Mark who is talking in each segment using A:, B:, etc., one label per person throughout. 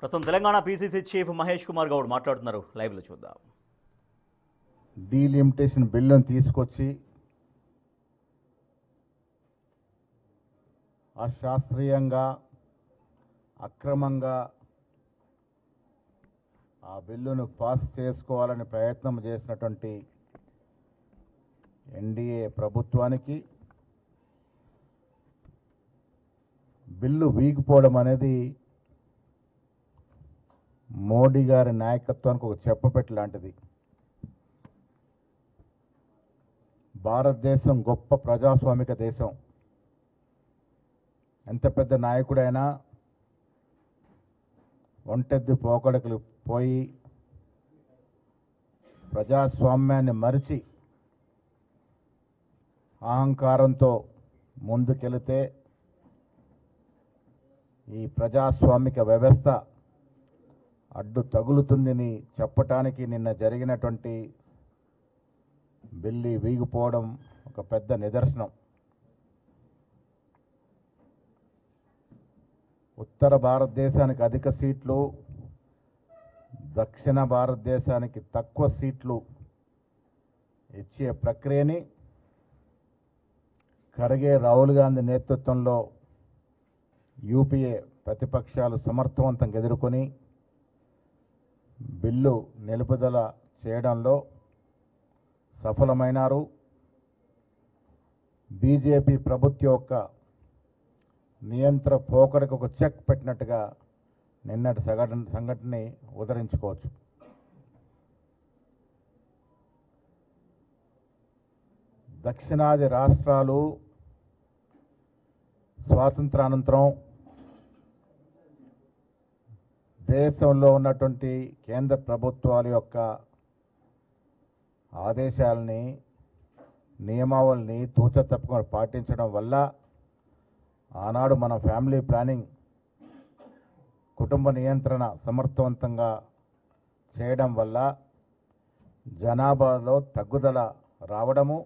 A: ప్రస్తుతం Telangana PCC chief Mahesh Kumar Goud మాట్లాడుతున్నారు. లైవ్లో చూద్దాం.
B: డీలిమిటేషన్ బిల్లును తీసుకొచ్చి అశాస్త్రీయంగా అక్రమంగా ఆ బిల్లును పాస్ చేసుకోవాలని ప్రయత్నం చేసినటువంటి ఎన్డీఏ ప్రభుత్వానికి బిల్లు వీగిపోవడం అనేది మోడీ గారి నాయకత్వానికి ఒక చెప్పపెట్టు లాంటిది. భారతదేశం గొప్ప ప్రజాస్వామిక దేశం. ఎంత పెద్ద నాయకుడైనా ఒంటెద్దు పోకడకులు పోయి ప్రజాస్వామ్యాన్ని మరిచి అహంకారంతో ముందుకెళితే ఈ ప్రజాస్వామిక వ్యవస్థ అడ్డు తగులుతుందని చెప్పటానికి నిన్న జరిగినటువంటి బిల్లు వీగిపోవడం ఒక పెద్ద నిదర్శనం. ఉత్తర భారతదేశానికి అధిక సీట్లు, దక్షిణ భారతదేశానికి తక్కువ సీట్లు ఇచ్చే ప్రక్రియని ఖర్గే రాహుల్ గాంధీ నేతృత్వంలో యూపీఏ ప్రతిపక్షాలు సమర్థవంతంగా ఎదుర్కొని బిల్లు నిలుపుదల చేయడంలో సఫలమైనారు. బీజేపీ ప్రభుత్వం యొక్క నియంత్రణ పోకడకు ఒక చెక్ పెట్టినట్టుగా నిన్నటి సంఘటనని ఉదరించుకోవచ్చు. దక్షిణాది రాష్ట్రాలు స్వాతంత్రానంతరం దేశంలో ఉన్నటువంటి కేంద్ర ప్రభుత్వాల యొక్క ఆదేశాలని, నియమావళిని తూచ తప్పకుండా పాటించడం వల్ల ఆనాడు మన ఫ్యామిలీ ప్లానింగ్, కుటుంబ నియంత్రణ సమర్థవంతంగా చేయడం వల్ల జనాభాలో తగ్గుదల రావడము,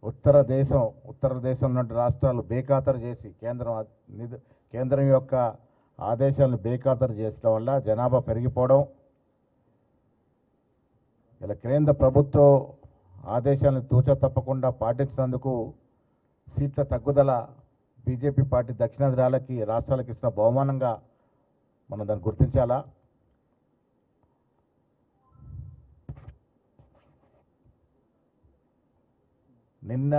B: ఉత్తర దేశంలో ఉన్న రాష్ట్రాలు బేఖాతరు చేసి కేంద్రం యొక్క ఆదేశాలను బేఖాతరు చేయడం వల్ల జనాభా పెరిగిపోవడం, ఇలా కేంద్ర ప్రభుత్వ ఆదేశాలను తూచ తప్పకుండా పాటించినందుకు సీట్ల తగ్గుదల బీజేపీ పార్టీ దక్షిణాది రాష్ట్రాలకు ఇచ్చిన బహుమానంగా మనం దాన్ని గుర్తించాలా. నిన్న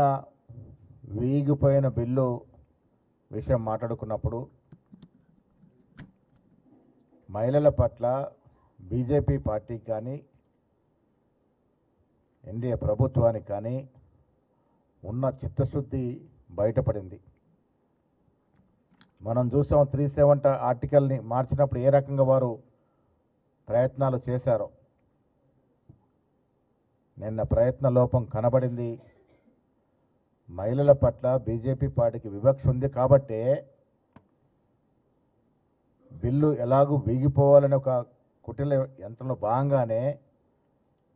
B: వీగిపోయిన బిల్లు విషయం మాట్లాడుకున్నప్పుడు మహిళల పట్ల బీజేపీ పార్టీకి కానీ ఎన్డీఏ ప్రభుత్వానికి కానీ ఉన్న చిత్తశుద్ధి బయటపడింది. మనం చూసాం 370 ఆర్టికల్ని మార్చినప్పుడు ఏ రకంగా వారు ప్రయత్నాలు చేశారో. నిన్న ప్రయత్న లోపం కనబడింది. మహిళల పట్ల బీజేపీ పార్టీకి వివక్ష ఉంది కాబట్టే బిల్లు ఎలాగూ వీగిపోవాలని ఒక కుటిల యంత్రంలో భాగంగానే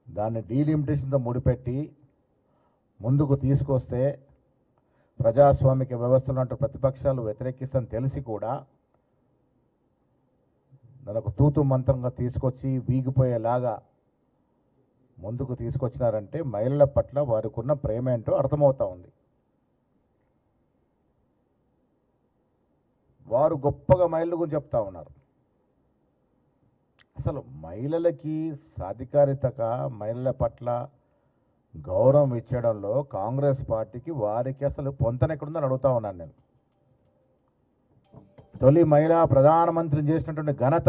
B: దాన్ని డీలిమిటేషన్తో ముడిపెట్టి ముందుకు తీసుకొస్తే ప్రజాస్వామిక వ్యవస్థలో అంటే ప్రతిపక్షాలు వ్యతిరేకిస్తని తెలిసి కూడా దానికి తూతు మంత్రంగా తీసుకొచ్చి వీగిపోయేలాగా ముందుకు తీసుకొచ్చినారంటే మహిళల పట్ల వారికి ఉన్న ప్రేమ ఏంటో అర్థమవుతా ఉంది. వారు గొప్పగా మహిళల గురించి చెప్తా ఉన్నారు. అసలు మహిళలకి సాధికారితగా మహిళల పట్ల గౌరవం ఇచ్చడంలో కాంగ్రెస్ పార్టీకి వారికి అసలు పొంతనెక్కడుందని అడుగుతా ఉన్నాను నేను. తొలి మహిళా ప్రధానమంత్రిని చేసినటువంటి ఘనత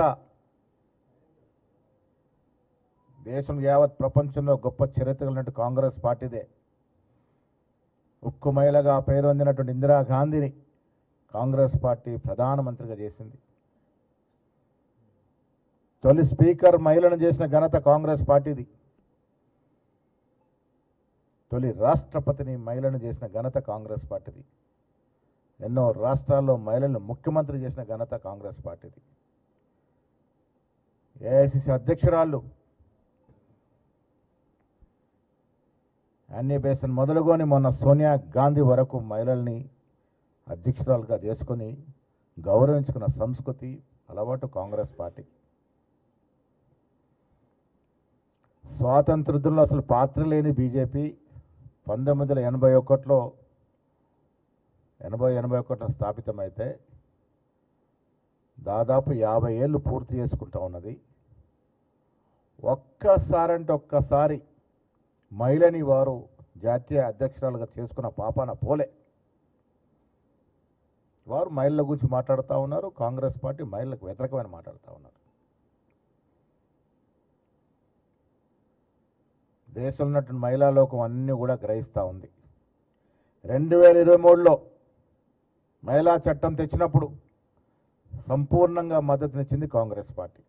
B: దేశం యావత్ ప్రపంచంలో గొప్ప చరిత్ర కలిగినట్టు కాంగ్రెస్ పార్టీదే. ఉక్కు మహిళగా పేరు పొందినటువంటి ఇందిరాగాంధీని కాంగ్రెస్ పార్టీ ప్రధానమంత్రిగా చేసింది. తొలి స్పీకర్ మహిళను చేసిన ఘనత కాంగ్రెస్ పార్టీది. తొలి రాష్ట్రపతిని మహిళను చేసిన ఘనత కాంగ్రెస్ పార్టీది. ఎన్నో రాష్ట్రాల్లో మహిళలను ముఖ్యమంత్రి చేసిన ఘనత కాంగ్రెస్ పార్టీది. ఏఐసిసి అధ్యక్షురాళ్ళు యానీ బెసెంట్ మొదలుకొని మొన్న సోనియా గాంధీ వరకు మహిళల్ని అధ్యక్షురాలుగా చేసుకొని గౌరవించుకున్న సంస్కృతి అలవాటు కాంగ్రెస్ పార్టీ. స్వాతంత్రుద్ధంలో అసలు పాత్ర లేని బీజేపీ 1981లో 81లో స్థాపితమైతే దాదాపు 50 ఏళ్ళు పూర్తి చేసుకుంటా ఉన్నది. ఒక్కసారి మహిళని వారు జాతీయ అధ్యక్షురాలుగా చేసుకున్న పాపాన పోలే. వారు మహిళల గురించి మాట్లాడుతూ ఉన్నారు, కాంగ్రెస్ పార్టీ మహిళలకు వ్యతిరేకమైన మాట్లాడుతూ ఉన్నారు. దేశంలో ఉన్నటువంటి మహిళా లోకం అన్నీ కూడా గ్రహిస్తూ ఉంది. 2023లో మహిళా చట్టం తెచ్చినప్పుడు సంపూర్ణంగా మద్దతునిచ్చింది కాంగ్రెస్ పార్టీ.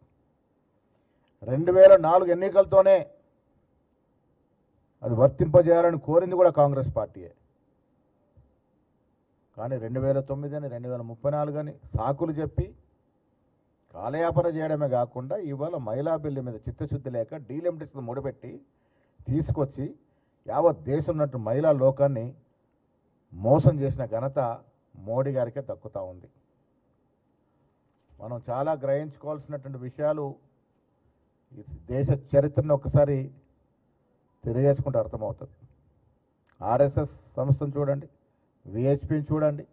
B: 2004 ఎన్నికలతోనే అది వర్తింపజేయాలని కోరింది కూడా కాంగ్రెస్ పార్టీయే. కానీ 2009 అని 2034 అని సాకులు చెప్పి కాలయాపన చేయడమే కాకుండా ఇవాళ మహిళా బిల్లు మీద చిత్తశుద్ధి లేక డీలిమిటేషన్ ముడిపెట్టి తీసుకొచ్చి యావత్ దేశం ఉన్నట్టు మహిళా లోకాన్ని మోసం చేసిన ఘనత మోడీ గారికే దక్కుతూ ఉంది. మనం చాలా గ్రహించుకోవాల్సినటువంటి విషయాలు ఈ దేశ చరిత్రను ఒకసారి తెలియజేసుకుంటే అర్థమవుతుంది. ఆర్ఎస్ఎస్ సంస్థను చూడండి, విహెచ్పిని చూడండి,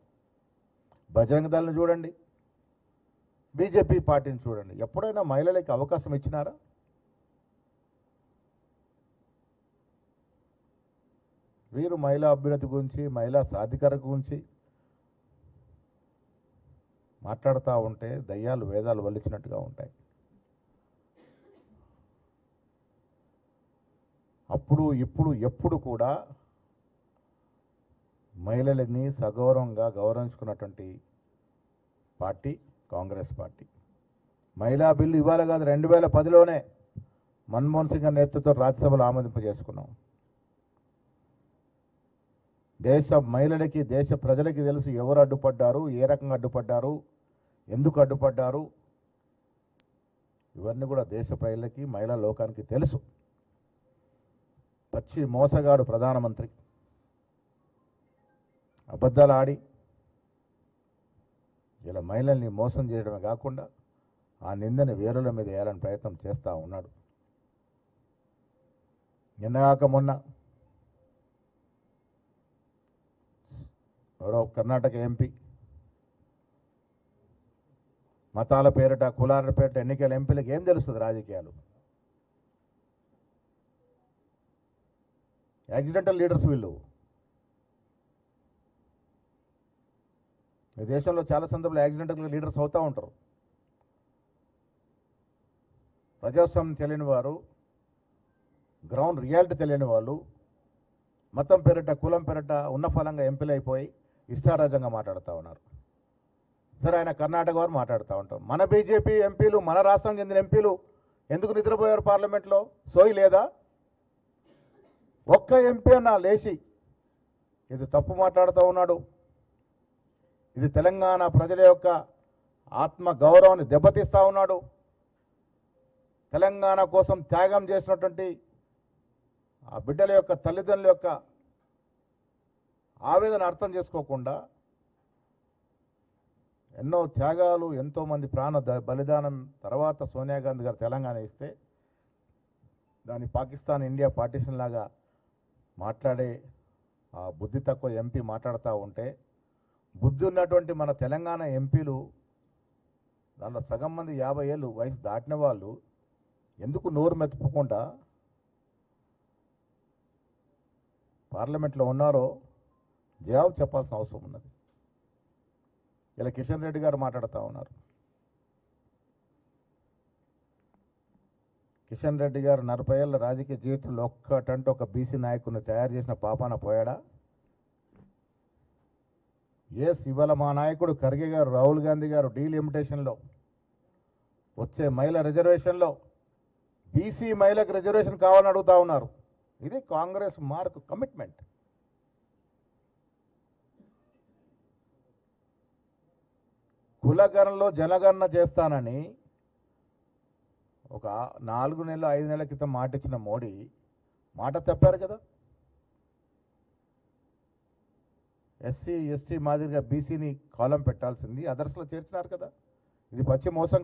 B: బజరంగ దళను చూడండి, బీజేపీ పార్టీని చూడండి. ఎప్పుడైనా మహిళలకి అవకాశం ఇచ్చినారా? వీరు మహిళా అభ్యున్నతి గురించి, మహిళా సాధికారత గురించి మాట్లాడుతూ ఉంటే దయ్యాలు వేదాలు వల్లించినట్టుగా ఉంటాయి. అప్పుడు ఇప్పుడు ఎప్పుడు కూడా మహిళలని సగౌరవంగా గౌరవించుకున్నటువంటి పార్టీ కాంగ్రెస్ పార్టీ. మహిళా బిల్లు ఇవాళ కాదు, 2010లోనే మన్మోహన్ సింగ్ గారి నేతృత్వంతో రాజ్యసభలో ఆమోదింపజేసుకున్నాం. దేశ మహిళలకి, దేశ ప్రజలకి తెలుసు ఎవరు అడ్డుపడ్డారు, ఏ రకంగా అడ్డుపడ్డారు, ఎందుకు అడ్డుపడ్డారు. ఇవన్నీ కూడా దేశ ప్రజలకి, మహిళా లోకానికి తెలుసు. పచ్చి మోసగాడు ప్రధానమంత్రి అబద్ధాలు ఆడి ఇలా మహిళల్ని మోసం చేయడమే కాకుండా ఆ నిందని వేరుల మీద వేయాలని ప్రయత్నం చేస్తూ ఉన్నాడు. నిన్నగాక మొన్న ఎవరో కర్ణాటక ఎంపీ మతాల పేరిట, కులాల పేరిట ఎన్నికల ఎంపీలకు ఏం తెలుస్తుంది రాజకీయాలు? యాక్సిడెంటల్ లీడర్స్ వీళ్ళు. ఈ దేశంలో చాలా సందర్భాలు యాక్సిడెంటల్ లీడర్స్ అవుతూ ఉంటారు. ప్రజాస్వామ్యం తెలియని వారు, గ్రౌండ్ రియాలిటీ తెలియని వాళ్ళు మతం పేరిట, కులం పేరిట ఉన్న ఫలంగా ఎంపీలు అయిపోయి ఇష్టారాజ్యంగా మాట్లాడుతూ ఉన్నారు. సరే, ఆయన కర్ణాటక వారు మాట్లాడుతూ ఉంటాం. మన బీజేపీ ఎంపీలు, మన రాష్ట్రానికి చెందిన ఎంపీలు ఎందుకు నిద్రపోయారు పార్లమెంట్లో? సోయి లేదా? ఒక్క ఎంపీ అన్నా లేచి ఇది తప్పు మాట్లాడుతూ ఉన్నాడు, ఇది తెలంగాణ ప్రజల యొక్క ఆత్మ గౌరవాన్ని దెబ్బతీస్తూ ఉన్నాడు, తెలంగాణ కోసం త్యాగం చేసినటువంటి ఆ బిడ్డల యొక్క తల్లిదండ్రుల యొక్క ఆవేదన అర్థం చేసుకోకుండా ఎన్నో త్యాగాలు, ఎంతోమంది ప్రాణ బలిదానం తర్వాత సోనియా గాంధీ గారు తెలంగాణ ఇస్తే దాన్ని పాకిస్తాన్ ఇండియా పార్టీషన్ లాగా మాట్లాడే ఆ బుద్ధి తక్కువ ఎంపీ మాట్లాడుతూ ఉంటే, బుద్ధి ఉన్నటువంటి మన తెలంగాణ ఎంపీలు దాంట్లో సగం మంది 50 ఏళ్ళు వయసు దాటిన వాళ్ళు ఎందుకు నోరు మెత్తుకోకుండా పార్లమెంట్లో ఉన్నారో జవాబు చెప్పాల్సిన అవసరం ఉన్నది. ఇలా కిషన్ రెడ్డి గారు మాట్లాడుతూ ఉన్నారు. కిషన్ రెడ్డి గారు 40 ఏళ్ళ రాజకీయ జీవితంలో ఒక్కటంటే ఒక బీసీ నాయకుడిని తయారు చేసిన పాపాన పోయాడా? ఇవాళ మా నాయకుడు ఖర్గే గారు, రాహుల్ గాంధీ గారు డీలిమిటేషన్లో వచ్చే మహిళా రిజర్వేషన్లో బీసీ మహిళకు రిజర్వేషన్ కావాలని అడుగుతూ ఉన్నారు. ఇది కాంగ్రెస్ మార్క్ కమిట్మెంట్. కులగణనలో జనగణన చేస్తానని ఒక 4 నెలలు 5 నెలల క్రితం మాట ఇచ్చిన మోడీ మాట తప్పారు కదా. ఎస్సీ ఎస్టీ మాదిరిగా బీసీని కాలం పెట్టాల్సింది అదర్స్లో చేర్చినారు కదా. ఇది పచ్చి మోసం.